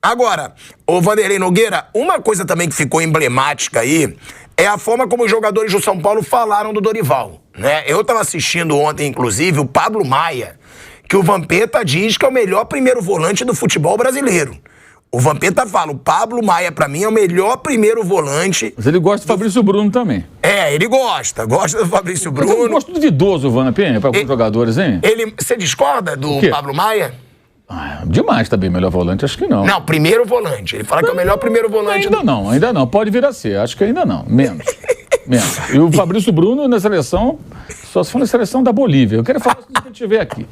Agora, ô Vanderlei Nogueira, uma coisa também que ficou emblemática aí é a forma como os jogadores do São Paulo falaram do Dorival, né? Eu tava assistindo ontem, inclusive, o Pablo Maia, que o Vampeta diz que é o melhor primeiro volante do futebol brasileiro. O Vampeta fala, o Pablo Maia, pra mim, é o melhor primeiro volante. Mas ele gosta do Fabrício Bruno também. É, ele gosta do Fabrício Bruno. Mas eu gosto duvidoso, Vampeta, para alguns jogadores, hein? Você discorda do Pablo Maia? Demais também, melhor volante, acho que não. Não, primeiro volante. Ele fala que é o melhor primeiro volante. Ainda não. Pode vir a ser, acho que ainda não. Menos. E o Fabrício Bruno na seleção, só se for na seleção da Bolívia. Eu quero falar se a gente tiver aqui.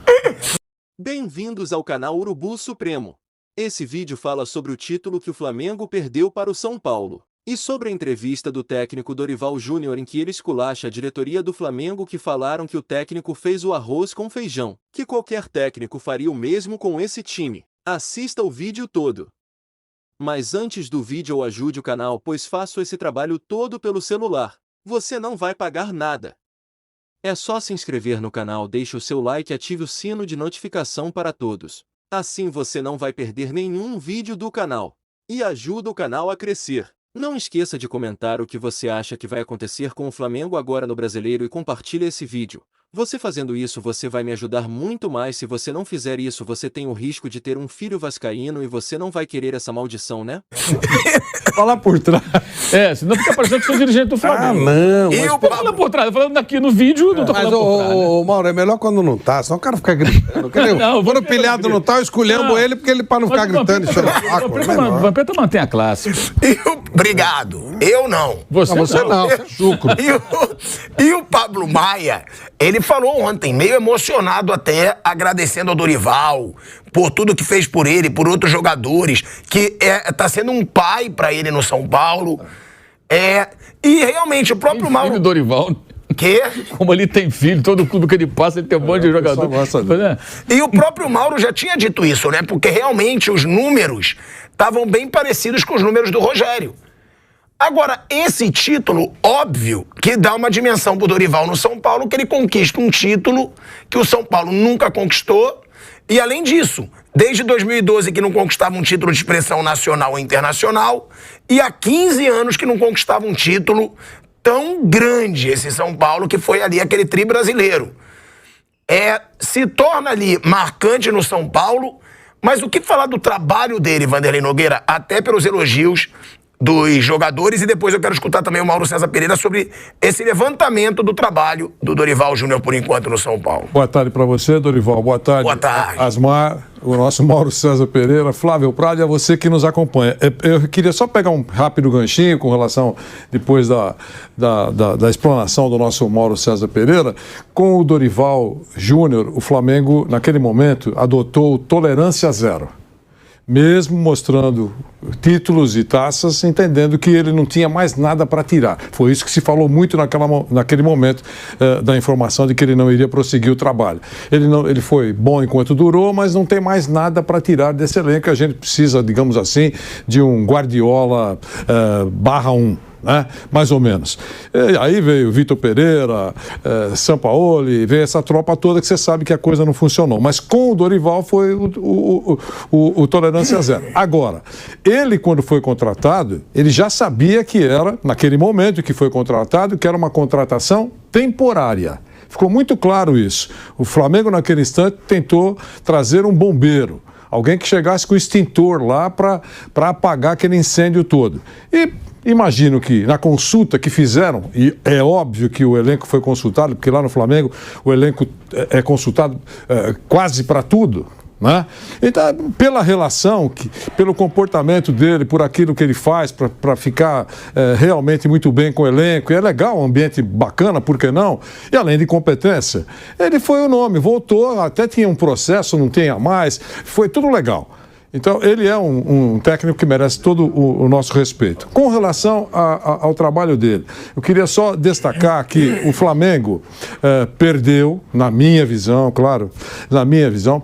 Bem-vindos ao canal Urubu Supremo. Esse vídeo fala sobre o título que o Flamengo perdeu para o São Paulo. E sobre a entrevista do técnico Dorival Júnior em que ele esculacha a diretoria do Flamengo que falaram que o técnico fez o arroz com feijão, que qualquer técnico faria o mesmo com esse time. Assista o vídeo todo. Mas antes do vídeo ajude o canal pois faço esse trabalho todo pelo celular. Você não vai pagar nada. É só se inscrever no canal, deixe o seu like e ative o sino de notificação para todos. Assim você não vai perder nenhum vídeo do canal. E ajuda o canal a crescer. Não esqueça de comentar o que você acha que vai acontecer com o Flamengo agora no Brasileiro e compartilhe esse vídeo. Você fazendo isso você vai me ajudar muito mais. Se você não fizer isso você tem o risco de ter um filho vascaíno e você não vai querer essa maldição, né? Fala por trás. Senão fica parecendo que sou dirigente do Flamengo. Não. E eu falo por trás, falando aqui no vídeo, não tô falando por trás. Mas, Mauro, é melhor quando não tá, senão o cara fica gritando. Quando o pilhado não tá, eu esculhambo ele para não ficar gritando e chorando. O Vampeta mantém a classe. Obrigado. Eu não. Você não, você é chucro. E o Pablo Maia, ele falou ontem, meio emocionado até, agradecendo ao Dorival por tudo que fez por ele, por outros jogadores, que tá sendo um pai pra ele no São Paulo. E realmente, o próprio Mauro... Filho Dorival... Quê? Como ele tem filho, todo clube que ele passa, ele tem um monte de jogador. E o próprio Mauro já tinha dito isso, né? Porque realmente os números estavam bem parecidos com os números do Rogério. Agora, esse título, óbvio, que dá uma dimensão pro Dorival no São Paulo, que ele conquista um título que o São Paulo nunca conquistou. E além disso, desde 2012 que não conquistava um título de expressão nacional ou internacional, e há 15 anos que não conquistava um título tão grande, esse São Paulo, que foi ali aquele tri brasileiro. Se torna ali marcante no São Paulo, mas o que falar do trabalho dele, Vanderlei Nogueira, até pelos elogios dos jogadores, e depois eu quero escutar também o Mauro César Pereira sobre esse levantamento do trabalho do Dorival Júnior por enquanto no São Paulo. Boa tarde para você, Dorival. Boa tarde. Boa tarde. Asmar, o nosso Mauro César Pereira, Flávio Prado, é você que nos acompanha. Eu queria só pegar um rápido ganchinho com relação, depois da explanação do nosso Mauro César Pereira, com o Dorival Júnior, o Flamengo, naquele momento, adotou tolerância zero. Mesmo mostrando títulos e taças, entendendo que ele não tinha mais nada para tirar. Foi isso que se falou muito naquele momento da informação de que ele não iria prosseguir o trabalho. Ele foi bom enquanto durou, mas não tem mais nada para tirar desse elenco. A gente precisa, digamos assim, de um Guardiola /1. Né? Mais ou menos. E aí veio Vitor Pereira, Sampaoli, veio essa tropa toda que você sabe que a coisa não funcionou. Mas com o Dorival foi o tolerância zero. Agora, ele quando foi contratado, ele já sabia que era, naquele momento que foi contratado, que era uma contratação temporária. Ficou muito claro isso. O Flamengo naquele instante tentou trazer um bombeiro. Alguém que chegasse com o extintor lá para apagar aquele incêndio todo. E imagino que na consulta que fizeram, e é óbvio que o elenco foi consultado, porque lá no Flamengo o elenco é consultado quase para tudo, né? Então, pela relação, pelo comportamento dele, por aquilo que ele faz para ficar realmente muito bem com o elenco, e é legal, um ambiente bacana, por que não? E além de competência, ele foi o nome, voltou, até tinha um processo, não tinha mais, foi tudo legal. Então, ele é um técnico que merece todo o nosso respeito. Com relação ao trabalho dele, eu queria só destacar que o Flamengo perdeu, na minha visão, claro,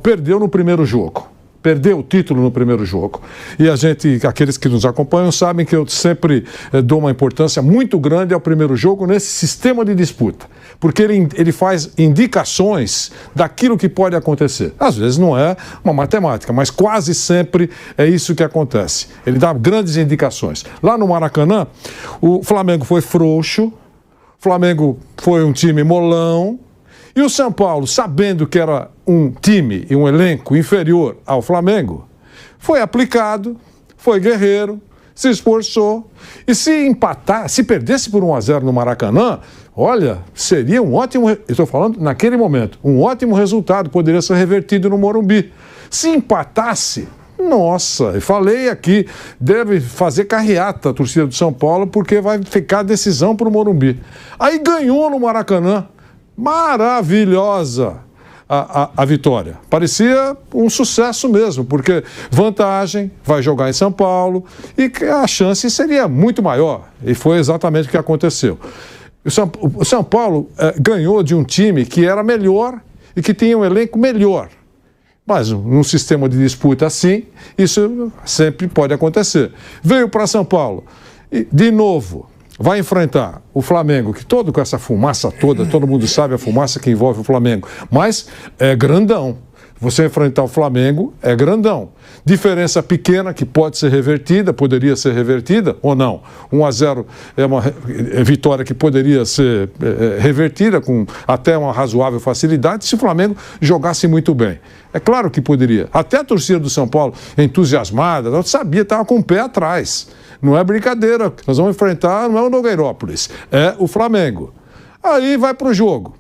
perdeu no primeiro jogo. perdeu o título no primeiro jogo. E aqueles que nos acompanham sabem que eu sempre dou uma importância muito grande ao primeiro jogo nesse sistema de disputa. Porque ele faz indicações daquilo que pode acontecer. Às vezes não é uma matemática, mas quase sempre é isso que acontece. Ele dá grandes indicações. Lá no Maracanã, o Flamengo foi frouxo, o Flamengo foi um time molão, e o São Paulo, sabendo que era um time e um elenco inferior ao Flamengo, foi aplicado, foi guerreiro, se esforçou. E se empatar, se perdesse por 1-0 no Maracanã, olha, seria um ótimo, estou falando naquele momento, um ótimo resultado, poderia ser revertido no Morumbi. Se empatasse, nossa, eu falei aqui, deve fazer carreata a torcida do São Paulo, porque vai ficar decisão para o Morumbi. Aí ganhou no Maracanã. Maravilhosa a vitória. Parecia um sucesso mesmo, porque vantagem, vai jogar em São Paulo e a chance seria muito maior. E foi exatamente o que aconteceu. O São Paulo ganhou de um time que era melhor e que tinha um elenco melhor. Mas num sistema de disputa assim, isso sempre pode acontecer. Veio para São Paulo e, de novo, vai enfrentar o Flamengo, que todo com essa fumaça toda, todo mundo sabe a fumaça que envolve o Flamengo, mas é grandão. Você enfrentar o Flamengo é grandão. Diferença pequena que pode ser revertida, poderia ser revertida ou não. 1-0 é uma vitória que poderia ser revertida com até uma razoável facilidade se o Flamengo jogasse muito bem. É claro que poderia. Até a torcida do São Paulo, entusiasmada, não sabia, estava com o pé atrás. Não é brincadeira. Nós vamos enfrentar, não é o Nogueirópolis, é o Flamengo. Aí vai para o jogo.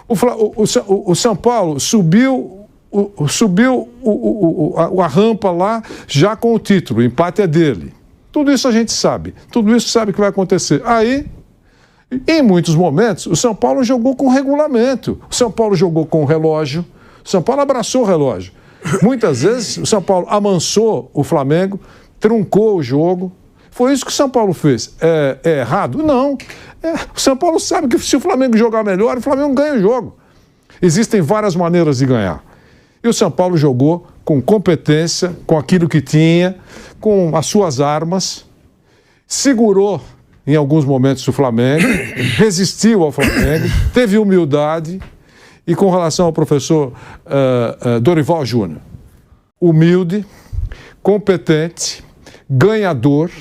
O São Paulo subiu a rampa lá já com o título, o empate é dele. Tudo isso a gente sabe, tudo isso sabe que vai acontecer. Aí, em muitos momentos, o São Paulo jogou com regulamento, o São Paulo jogou com o relógio, o São Paulo abraçou o relógio. Muitas vezes o São Paulo amansou o Flamengo, truncou o jogo. Foi isso que o São Paulo fez. É errado? Não. O São Paulo sabe que se o Flamengo jogar melhor, o Flamengo ganha o jogo. Existem várias maneiras de ganhar. E o São Paulo jogou com competência, com aquilo que tinha, com as suas armas, segurou em alguns momentos o Flamengo, resistiu ao Flamengo, teve humildade. E com relação ao professor Dorival Júnior, humilde, competente, ganhador,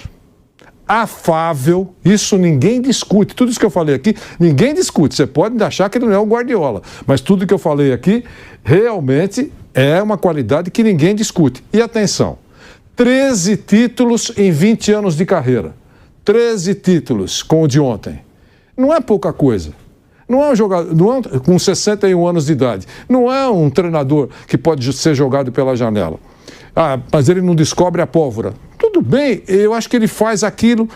afável, isso ninguém discute. Tudo isso que eu falei aqui, ninguém discute. Você pode achar que ele não é o Guardiola, mas tudo que eu falei aqui realmente é uma qualidade que ninguém discute. E atenção, 13 títulos em 20 anos de carreira. 13 títulos com o de ontem. Não é pouca coisa. Não é um jogador com 61 anos de idade. Não é um treinador que pode ser jogado pela janela. Ah, mas ele não descobre a pólvora. Tudo bem, eu acho que ele faz aquilo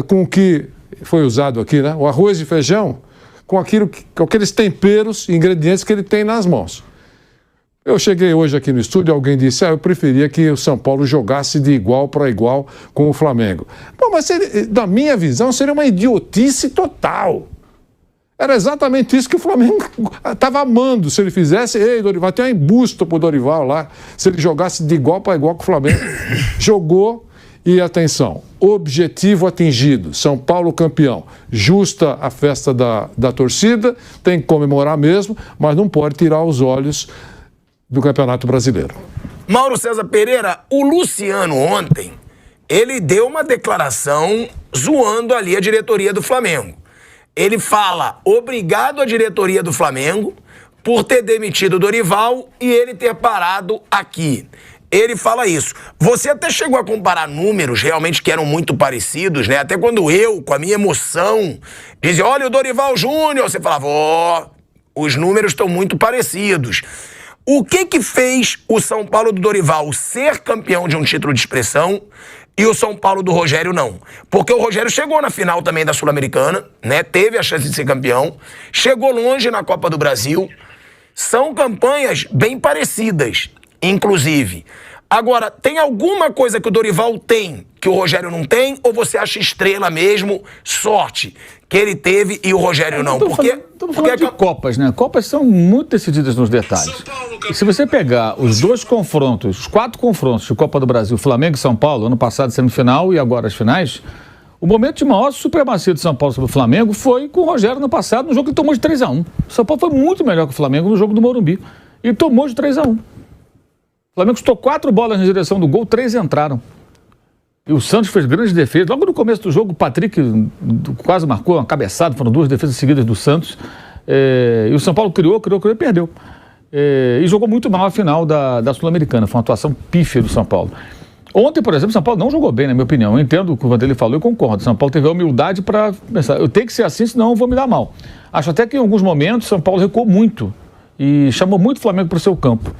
com o que foi usado aqui, né? O arroz e feijão, com aqueles temperos, ingredientes que ele tem nas mãos. Eu cheguei hoje aqui no estúdio e alguém disse, eu preferia que o São Paulo jogasse de igual para igual com o Flamengo. Bom, mas na minha visão seria uma idiotice total. Era exatamente isso que o Flamengo estava amando. Se ele fizesse, Dorival, tem um embusto pro Dorival lá, se ele jogasse de igual para igual com o Flamengo. Jogou e, atenção, objetivo atingido, São Paulo campeão. Justa a festa da torcida, tem que comemorar mesmo, mas não pode tirar os olhos do Campeonato Brasileiro. Mauro César Pereira, o Luciano ontem, ele deu uma declaração zoando ali a diretoria do Flamengo. Ele fala, obrigado à diretoria do Flamengo por ter demitido o Dorival e ele ter parado aqui. Ele fala isso. Você até chegou a comparar números realmente que eram muito parecidos, né? Até quando eu, com a minha emoção, dizia, olha o Dorival Júnior, você falava, os números estão muito parecidos. O que fez o São Paulo do Dorival ser campeão de um título de expressão e o São Paulo do Rogério não? Porque o Rogério chegou na final também da Sul-Americana, né? Teve a chance de ser campeão, chegou longe na Copa do Brasil. São campanhas bem parecidas, inclusive. Agora, tem alguma coisa que o Dorival tem que o Rogério não tem? Ou você acha estrela mesmo, sorte, que ele teve e o Rogério não? Estamos falando de Copas, né? Copas são muito decididas nos detalhes. E se você pegar os 2 confrontos, os 4 confrontos de Copa do Brasil, Flamengo e São Paulo, ano passado semifinal e agora as finais, o momento de maior supremacia do São Paulo sobre o Flamengo foi com o Rogério no passado, no jogo que ele tomou de 3-1. O São Paulo foi muito melhor que o Flamengo no jogo do Morumbi e tomou de 3-1. O Flamengo chutou 4 bolas na direção do gol, 3 entraram. E o Santos fez grandes defesas. Logo no começo do jogo, o Patrick quase marcou uma cabeçada, foram 2 defesas seguidas do Santos. E o São Paulo criou e perdeu. E jogou muito mal a final da Sul-Americana. Foi uma atuação pífia do São Paulo. Ontem, por exemplo, o São Paulo não jogou bem, na minha opinião. Eu entendo o que o Vanderlei falou e concordo. O São Paulo teve a humildade para pensar, eu tenho que ser assim, senão eu vou me dar mal. Acho até que em alguns momentos o São Paulo recuou muito e chamou muito o Flamengo para o seu campo.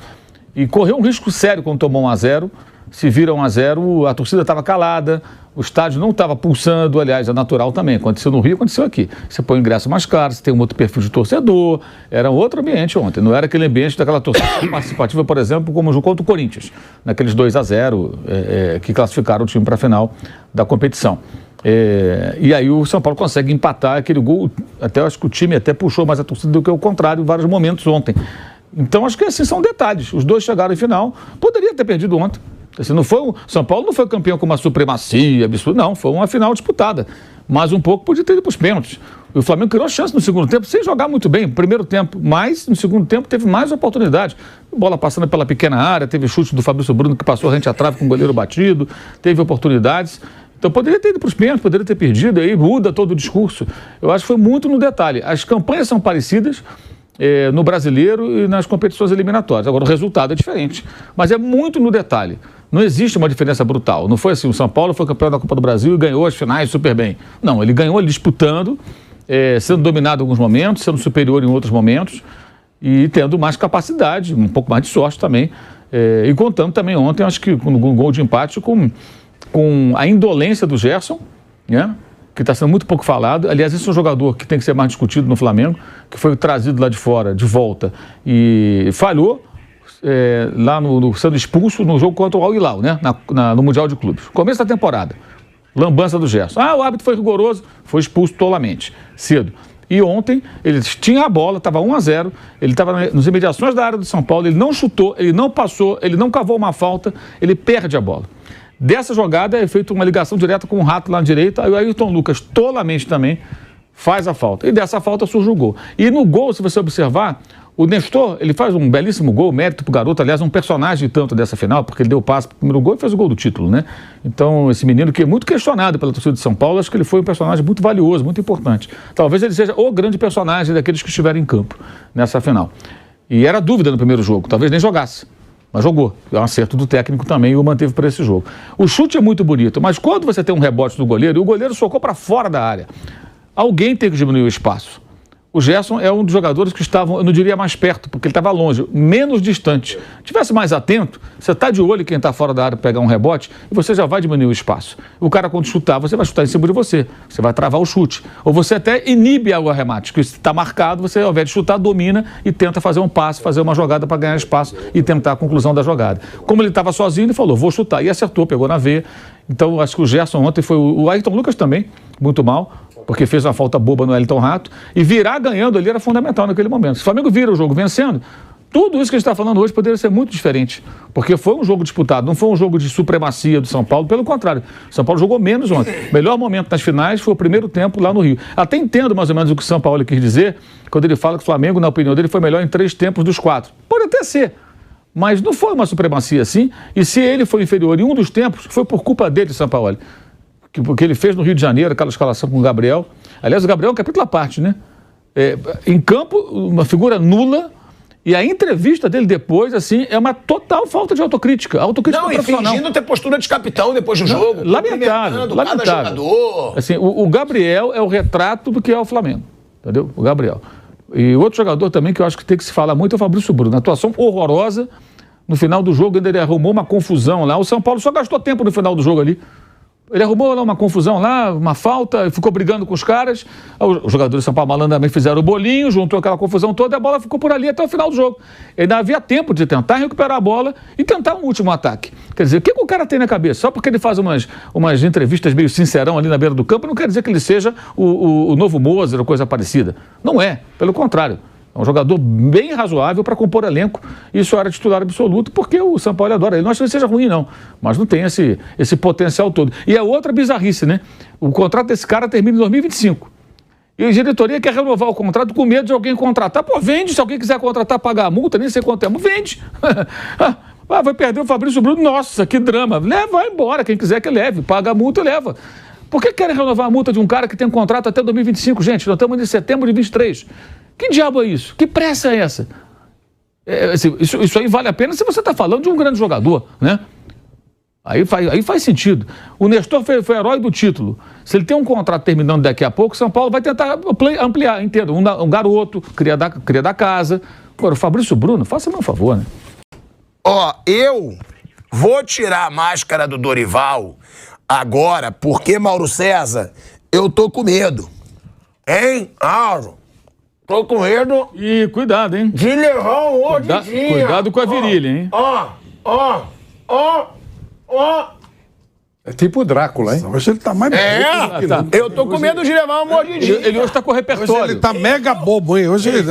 E correu um risco sério quando tomou 1-0. Se vira 1-0, a torcida estava calada, o estádio não estava pulsando, aliás, é natural também. Aconteceu no Rio, aconteceu aqui. Você põe o ingresso mais caro, você tem um outro perfil de torcedor, era outro ambiente ontem. Não era aquele ambiente daquela torcida participativa, por exemplo, como o jogo contra o Corinthians, naqueles 2-0 que classificaram o time para a final da competição. E aí o São Paulo consegue empatar aquele gol, até acho que o time até puxou mais a torcida do que o contrário em vários momentos ontem. Então acho que assim são detalhes. Os 2 chegaram em final, poderia ter perdido ontem. Assim, São Paulo não foi campeão com uma supremacia absurda, não, foi uma final disputada. Mas um pouco podia ter ido para os pênaltis. O Flamengo criou chance no segundo tempo, sem jogar muito bem no primeiro tempo, mas no segundo tempo teve mais oportunidade. Bola passando pela pequena área, teve chute do Fabrício Bruno que passou rente à trave com o goleiro batido, teve oportunidades. Então poderia ter ido para os pênaltis, poderia ter perdido, aí muda todo o discurso. Eu acho que foi muito no detalhe. As campanhas são parecidas no Brasileiro e nas competições eliminatórias. Agora o resultado é diferente, mas é muito no detalhe. Não existe uma diferença brutal. Não foi assim, o São Paulo foi campeão da Copa do Brasil e ganhou as finais super bem. Não, ele ganhou disputando, sendo dominado em alguns momentos, sendo superior em outros momentos e tendo mais capacidade, um pouco mais de sorte também. E contando também ontem, acho que com um gol de empate com a indolência do Gerson, né? Que está sendo muito pouco falado. Aliás, esse é um jogador que tem que ser mais discutido no Flamengo, que foi trazido lá de fora, de volta, e falhou lá sendo expulso no jogo contra o Al Hilal, né? No Mundial de Clubes. Começo da temporada. Lambança do Gerson. O árbitro foi rigoroso, foi expulso tolamente, cedo. E ontem, ele tinha a bola, estava 1-0, ele estava nas imediações da área do São Paulo, ele não chutou, ele não passou, ele não cavou uma falta, ele perde a bola. Dessa jogada é feita uma ligação direta com o Rato lá na direita, aí o Ayrton Lucas, tolamente também, faz a falta. E dessa falta surge o gol. E no gol, se você observar, o Nestor, ele faz um belíssimo gol, mérito pro garoto, aliás, um personagem tanto dessa final, porque ele deu o passe pro primeiro gol e fez o gol do título, né? Então, esse menino que é muito questionado pela torcida de São Paulo, acho que ele foi um personagem muito valioso, muito importante. Talvez ele seja o grande personagem daqueles que estiveram em campo nessa final. E era dúvida no primeiro jogo, talvez nem jogasse. Mas jogou. É um acerto do técnico também e o manteve para esse jogo. O chute é muito bonito, mas quando você tem um rebote do goleiro e o goleiro socou para fora da área, alguém tem que diminuir o espaço. O Gerson é um dos jogadores que estavam, eu não diria mais perto, porque ele estava longe, menos distante. Tivesse mais atento, você está de olho quem está fora da área para pegar um rebote e você já vai diminuir o espaço. O cara, quando chutar, você vai chutar em cima de você. Você vai travar o chute. Ou você até inibe o arremate, que está marcado, você, ao invés de chutar, domina e tenta fazer um passe, fazer uma jogada para ganhar espaço e tentar a conclusão da jogada. Como ele estava sozinho, ele falou, vou chutar. E acertou, pegou na veia. Então, acho que o Gerson ontem foi o Ayrton Lucas também, muito mal, porque fez uma falta boba no Wellington Rato, e virar ganhando ali era fundamental naquele momento. Se o Flamengo vira o jogo vencendo, tudo isso que a gente está falando hoje poderia ser muito diferente, porque foi um jogo disputado, não foi um jogo de supremacia do São Paulo, pelo contrário, o São Paulo jogou menos ontem. O melhor momento nas finais foi o primeiro tempo lá no Rio. Até entendo mais ou menos o que o São Paulo quis dizer, quando ele fala que o Flamengo, na opinião dele, foi melhor em 3 tempos dos 4. Pode até ser, mas não foi uma supremacia assim, e se ele foi inferior em um dos tempos, foi por culpa dele, São Paulo. Porque ele fez no Rio de Janeiro, aquela escalação com o Gabriel. Aliás, o Gabriel é um capítulo à parte, né? Em campo, uma figura nula, e a entrevista dele depois, assim, é uma total falta de autocrítica. Autocrítica profissional. Não, e fingindo ter postura de capitão depois do jogo. Lamentável. Cada jogador. Assim, o Gabriel é o retrato do que é o Flamengo, entendeu? O Gabriel. E outro jogador também que eu acho que tem que se falar muito é o Fabrício Bruno. Atuação horrorosa. No final do jogo, ainda ele arrumou uma confusão lá. O São Paulo só gastou tempo no final do jogo ali. Ele arrumou lá uma confusão lá, uma falta, ficou brigando com os caras. Os jogadores de São Paulo malandramente fizeram o bolinho, juntou aquela confusão toda e a bola ficou por ali até o final do jogo. Ainda havia tempo de tentar recuperar a bola e tentar um último ataque. Quer dizer, o que o cara tem na cabeça? Só porque ele faz umas entrevistas meio sincerão ali na beira do campo, não quer dizer que ele seja o novo Mozart ou coisa parecida. Não é, pelo contrário. É um jogador bem razoável para compor elenco. Isso era titular absoluto, porque o São Paulo adora ele. Não acho que ele seja ruim, não. Mas não tem esse potencial todo. E é outra bizarrice, né? O contrato desse cara termina em 2025. E a diretoria quer renovar o contrato com medo de alguém contratar. Pô, vende. Se alguém quiser contratar, pagar a multa, nem sei quanto é. Vende. Vai perder o Fabrício Bruno. Nossa, que drama. Leva, vai embora. Quem quiser que leve. Paga a multa e leva. Por que querem renovar a multa de um cara que tem um contrato até 2025, gente? Nós estamos em setembro de 23. Que diabo é isso? Que pressa é essa? Isso aí vale a pena se você está falando de um grande jogador, né? Aí faz sentido. O Nestor foi herói do título. Se ele tem um contrato terminando daqui a pouco, São Paulo vai tentar ampliar, entendo. Um garoto, cria da casa. Agora, o Fabrício Bruno, faça meu favor, né? Eu vou tirar a máscara do Dorival agora, porque, Mauro César, eu tô com medo. Hein, Mauro? Tô com medo. E cuidado, hein? De levar um mordidinho. Cuidado com a virilha, hein? É tipo o Drácula, hein? Hoje ele tá mais Eu tô com medo de levar uma mordidinha. Ele hoje tá com repertório. Hoje ele tá mega bobo, hein? Hoje ele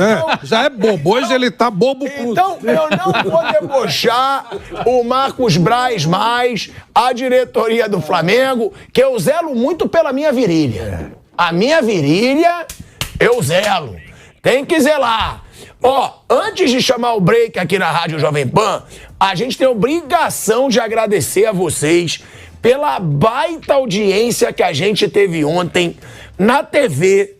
já é bobo. Hoje ele tá bobo puro. Então, eu não vou debochar o Marcos Braz mais, a diretoria do Flamengo, que eu zelo muito pela minha virilha. A minha virilha, eu zelo. Tem que zelar. Antes de chamar o break aqui na Rádio Jovem Pan, a gente tem a obrigação de agradecer a vocês pela baita audiência que a gente teve ontem na TV,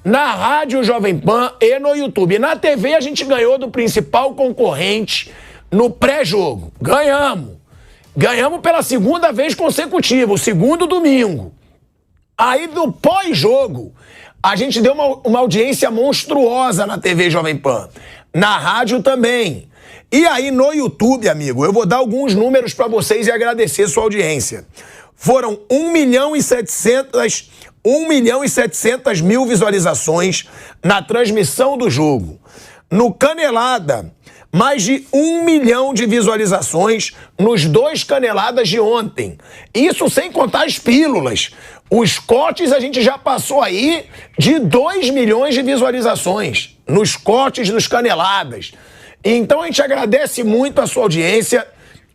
na Rádio Jovem Pan e no YouTube. Na TV a gente ganhou do principal concorrente no pré-jogo. Ganhamos pela segunda vez consecutiva, o segundo domingo. Aí no pós-jogo, a gente deu uma audiência monstruosa na TV Jovem Pan. Na rádio também. E aí no YouTube, amigo, eu vou dar alguns números para vocês e agradecer sua audiência. Foram 1 milhão e 700 mil visualizações na transmissão do jogo. No Canelada, mais de 1 milhão de visualizações nos 2 Caneladas de ontem. Isso sem contar as pílulas. Os cortes a gente já passou aí de 2 milhões de visualizações nos cortes dos Caneladas. Então a gente agradece muito a sua audiência.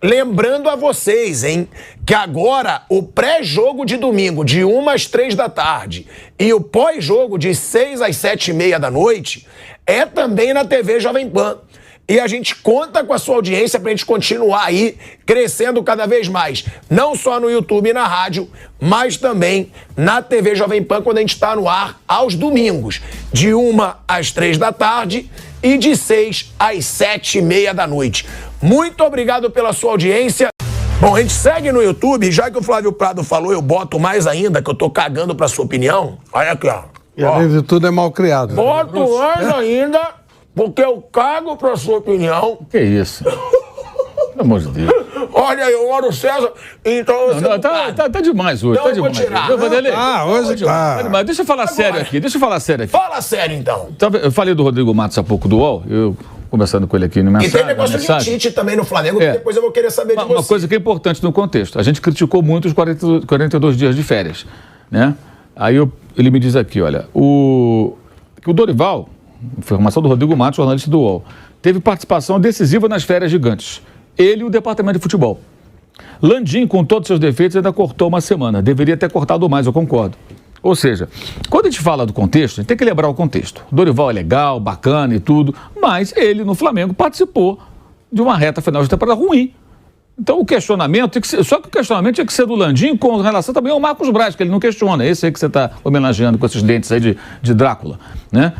Lembrando a vocês, hein, que agora o pré-jogo de domingo, de 1 às 3 da tarde, e o pós-jogo, de 6 às 7h30 da noite, é também na TV Jovem Pan. E a gente conta com a sua audiência pra gente continuar aí crescendo cada vez mais. Não só no YouTube e na rádio, mas também na TV Jovem Pan, quando a gente tá no ar aos domingos, de 1 às 3 da tarde e de 6 às 7h30 da noite. Muito obrigado pela sua audiência. Bom, a gente segue no YouTube, já que o Flávio Prado falou, eu boto mais ainda, que eu tô cagando pra sua opinião. Olha aqui, ó. E além de tudo é mal criado. Boto mais ainda, porque eu cago pra sua opinião. Que isso? Pelo amor de Deus. Olha aí, o Mauro César, então você tá demais hoje, Então tá eu vou demais. tirar. Hoje tá. Tá demais. Deixa eu falar sério aqui, Fala sério, então. Eu falei do Rodrigo Matos há pouco do UOL, eu conversando com ele aqui no E mensagem. tem negócio de Tite também no Flamengo, que depois eu vou querer saber de você. Uma coisa que é importante no contexto. A gente criticou muito os 42 dias de férias, né? Aí ele me diz aqui, olha, que o Dorival, informação do Rodrigo Matos, jornalista do UOL, teve participação decisiva nas férias gigantes. Ele e o departamento de futebol. Landim, com todos os seus defeitos, ainda cortou uma semana. Deveria ter cortado mais, eu concordo. Ou seja, quando a gente fala do contexto, a gente tem que lembrar o contexto. Dorival é legal, bacana e tudo, mas ele, no Flamengo, participou de uma reta final de temporada ruim. Então o questionamento tem que ser, só que o questionamento tinha que ser do Landim com relação também ao Marcos Braz, que ele não questiona. Esse aí que você está homenageando com esses dentes aí de Drácula, né?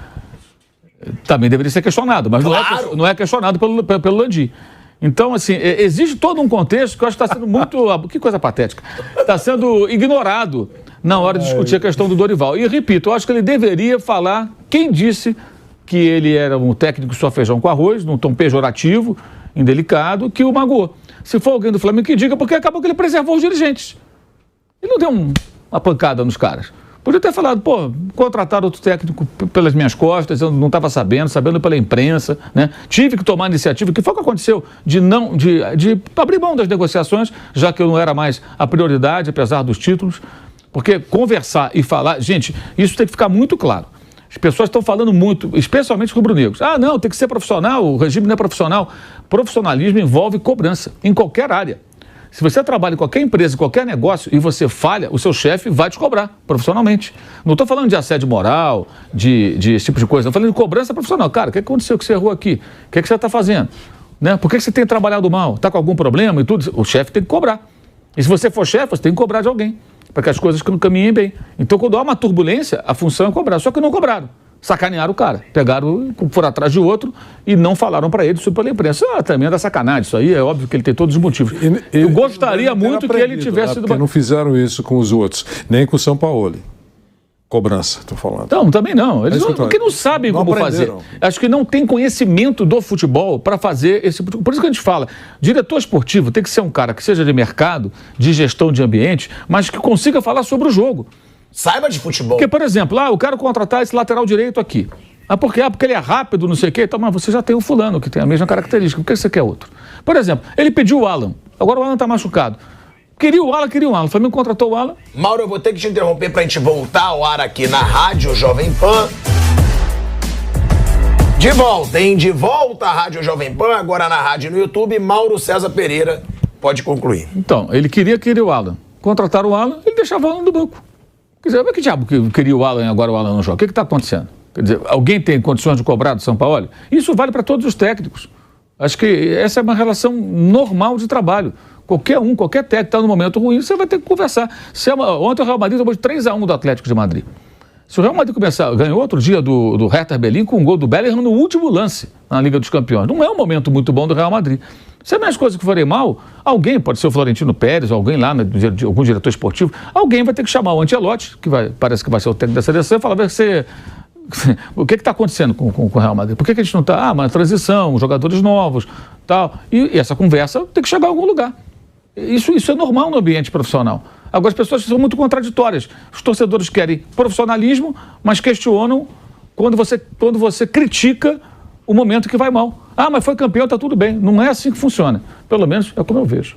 Também deveria ser questionado, mas claro, não é questionado pelo Landim. Então, assim, existe todo um contexto que eu acho que está sendo muito... Que coisa patética. Está sendo ignorado na hora de discutir a questão do Dorival. E, repito, eu acho que ele deveria falar quem disse que ele era um técnico só feijão com arroz, num tom pejorativo, indelicado, que o magoou. Se for alguém do Flamengo, que diga, porque acabou que ele preservou os dirigentes. Ele não deu uma pancada nos caras. Podia ter falado, pô, contrataram outro técnico pelas minhas costas, eu não estava sabendo pela imprensa, né? Tive que tomar iniciativa, que foi o que aconteceu, de abrir mão das negociações, já que eu não era mais a prioridade, apesar dos títulos, porque conversar e falar, gente, isso tem que ficar muito claro. As pessoas estão falando muito, especialmente rubro-negros. Ah, não, tem que ser profissional, o regime não é profissional. Profissionalismo envolve cobrança, em qualquer área. Se você trabalha em qualquer empresa, em qualquer negócio, e você falha, o seu chefe vai te cobrar profissionalmente. Não estou falando de assédio moral, de esse tipo de coisa. Estou falando de cobrança profissional. Cara, o que aconteceu que você errou aqui? O que você está fazendo? Né? Por que você tem trabalhado mal? Está com algum problema e tudo? O chefe tem que cobrar. E se você for chefe, você tem que cobrar de alguém, para que as coisas não caminhem bem. Então, quando há uma turbulência, a função é cobrar. Só que não cobraram. Sacanearam o cara, pegaram, foram atrás de outro e não falaram para ele sobre pela imprensa. Também é da sacanagem, isso aí é óbvio que ele tem todos os motivos. Eu gostaria muito que ele tivesse... Porque não fizeram isso com os outros, nem com o São Paulo. Cobrança, estou falando. Não, também não. Eles porque não sabem como fazer. Acho que não tem conhecimento do futebol para fazer esse... Por isso que a gente fala, diretor esportivo tem que ser um cara que seja de mercado, de gestão de ambiente, mas que consiga falar sobre o jogo. Saiba de futebol. Porque, por exemplo, eu quero contratar esse lateral direito aqui. Por quê? Porque ele é rápido, não sei o quê. Então, mas você já tem o fulano, que tem a mesma característica. Por que você quer outro? Por exemplo, ele pediu o Alan. Agora o Alan está machucado. Queria o Alan. O Flamengo contratou o Alan. Mauro, eu vou ter que te interromper para a gente voltar ao ar aqui na Rádio Jovem Pan. De volta, hein? De volta à Rádio Jovem Pan, agora na rádio e no YouTube. Mauro César Pereira, pode concluir. Então, ele queria o Alan. Contrataram o Alan, ele deixava o Alan no banco. Quer dizer, mas que diabo que queria o Alan e agora o Alan não joga? O que está acontecendo? Quer dizer, alguém tem condições de cobrar do São Paulo? Isso vale para todos os técnicos. Acho que essa é uma relação normal de trabalho. Qualquer técnico está no momento ruim, você vai ter que conversar. Ontem o Real Madrid tomou de 3-1 do Atlético de Madrid. Se o Real Madrid ganhou outro dia do Hertha Berlim com um gol do Bellingham no último lance na Liga dos Campeões. Não é um momento muito bom do Real Madrid. Se as coisas que forem mal, alguém, pode ser o Florentino Pérez, alguém lá, algum diretor esportivo, alguém vai ter que chamar o Ancelotti, parece que vai ser o técnico da seleção, e falar, o que está acontecendo com o Real Madrid? Por que a gente não está? Uma transição, jogadores novos, tal. E essa conversa tem que chegar a algum lugar. Isso é normal no ambiente profissional. Agora, as pessoas são muito contraditórias. Os torcedores querem profissionalismo, mas questionam quando você critica o momento que vai mal. Mas foi campeão, está tudo bem. Não é assim que funciona. Pelo menos é como eu vejo.